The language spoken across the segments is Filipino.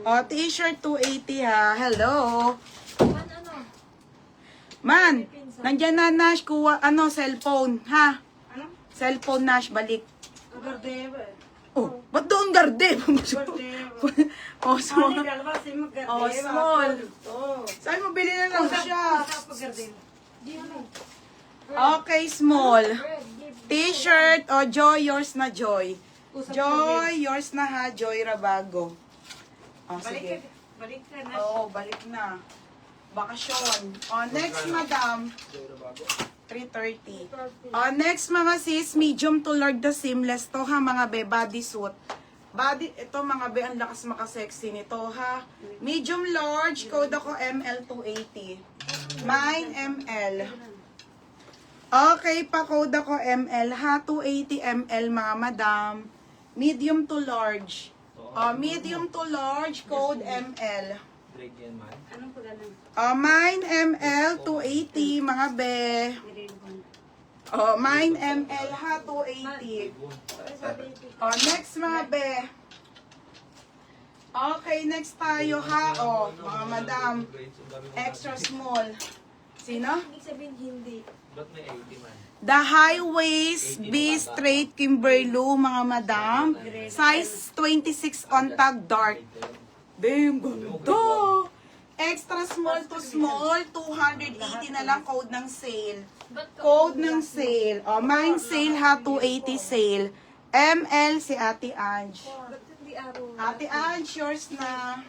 Oh, t-shirt 280 ha. Hello. Man, nandiyan na Nash, kuha, cellphone, ha? Ano? Cellphone Nash, balik. Gardeva. Oh, ba't doon garde? Oh, small. Oh, small. Saan mo bili na lang siya? Okay, small. T-shirt, oh, Joy, yours na Joy. Joy, yours na ha, Joy Rabago. Oh, sige. Balik ka na. Oo, balik na. Bakasyon. Oh, next, madam. 3:30. Oh, next, mga sis, medium to large the seamless to, ha, mga be, bodysuit. Ito, mga be, ang lakas makasexy nito, ha. Medium large, code ako ML280. Mine, ML. Okay, pa-code ako ML, ha. 280 ml, mga madam. Medium to large. Medium to large, code ML. Anong pagalan? Mine ML 280, mga be. Mine ML ha, 280. Next, mga be. Okay, next tayo ha. Mga madam. Extra small. Sino? Ibig sabihin hindi. Ba't may 80 man? The high waist B straight Kimberloo, mga madam. Size 26 on tag dark. Bam, ganda. Extra small to small, 280 na lang code ng sale. Code ng sale. Mine sale ha, 280 sale. ML si Ate Ange. Ba't hindi araw? Ate Ange, yours na.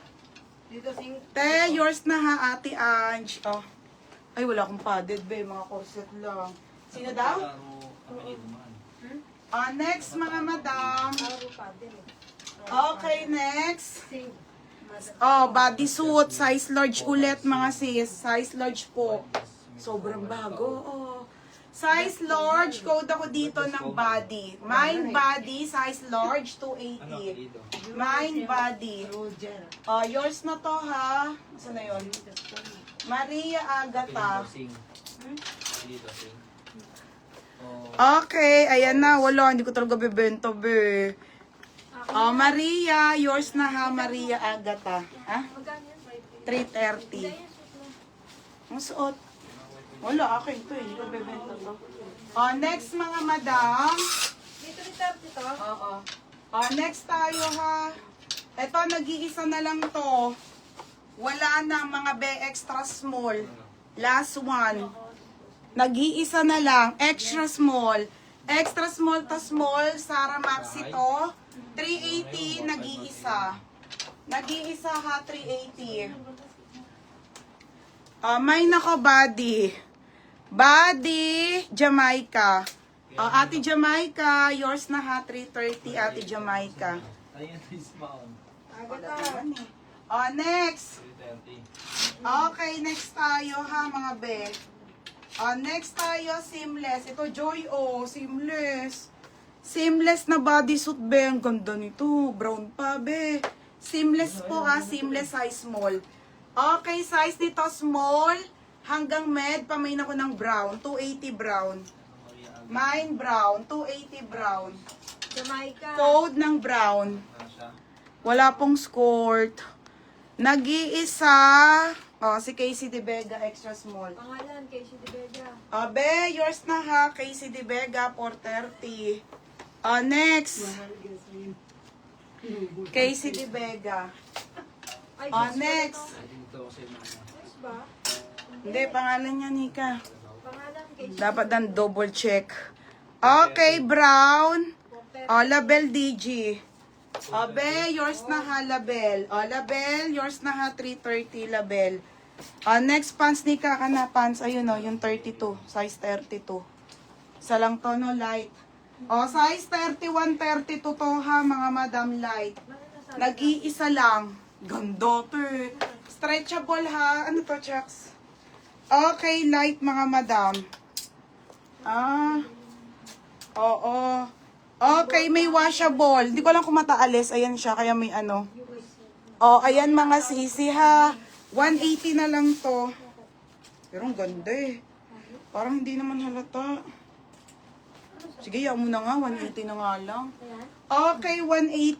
Dito sing... Te, yours na ha, Ate Ange. Ay, wala akong padded, be. Mga corset lang. Sino daw? Next, mga madam. Araw pa din. Okay, next. Sing. Bodysuit, size large ulit, mga sis. Size large po. Sobrang bago. Size large, code ako dito ng body. Mine body, size large, 280. Mine body. Yours na to, ha? Saan na yun? Maria Agata. Okay, ayan na. Wala, hindi ko talaga bebenta, be. Maria, yours na ha, Maria Agata. Ha? Magkano yan? 330. Ang suot. Wala, akin to eh. Hindi ko bebenta to. Next, mga madam. Dito ni 30 to? Oo. Next tayo ha. Ito, nag-iisa na lang to. Wala na, mga be, extra small. Last one. Nag-iisa na lang. Extra small. Extra small to small. Sara Maxi to. 380, nag-iisa. Nag-iisa ha, 380. Mine ako, body. Body, Jamaica. Ate Jamaica, yours na ha, 330, Ate Jamaica. Ayan, is maon. Next. 330. Okay, next tayo ha, mga be. Next tayo, seamless. Ito, Joy, seamless. Seamless na bodysuit, be. Ang ganda nito. Brown pa, be. Seamless po ha. Seamless size small. Okay, size nito small. Hanggang med. Pamain ako ng brown. 280 brown. Mine brown. 280 brown. Jamaica. Code ng brown. Wala pong skirt. Nag-iisa. Si Casey De Vega. Extra small. Pangalan, Casey De Vega. Be, yours na ha. Casey De Vega. 430. Next. Casey De Vega. Ay, Next. Yes ba? Hindi, pangalan niya, Nika. Pangalan, Casey. Dapat dan double check. Okay, brown. Label DG. Be, yours na ha, label. Label, yours na ha, 330 label. Next, pants, Nika ka na, pants. Ayun yung 32. Size 32. Isa lang to, no, light. Size 31, 32 to ha, mga madam, light. Nag-iisa lang. Ganda to eh. Stretchable ha. Ano to, Chucks? Okay, light, mga madam. Oo. Okay, may washable. Hindi ko lang kung mataalis. Ayan siya, kaya may ano. Ayan mga sisi ha. 180 na lang to. Pero ang ganda eh. Parang hindi naman halata. Sige, yaw mo na nga. 180 na nga lang. Ayan. Okay, 180.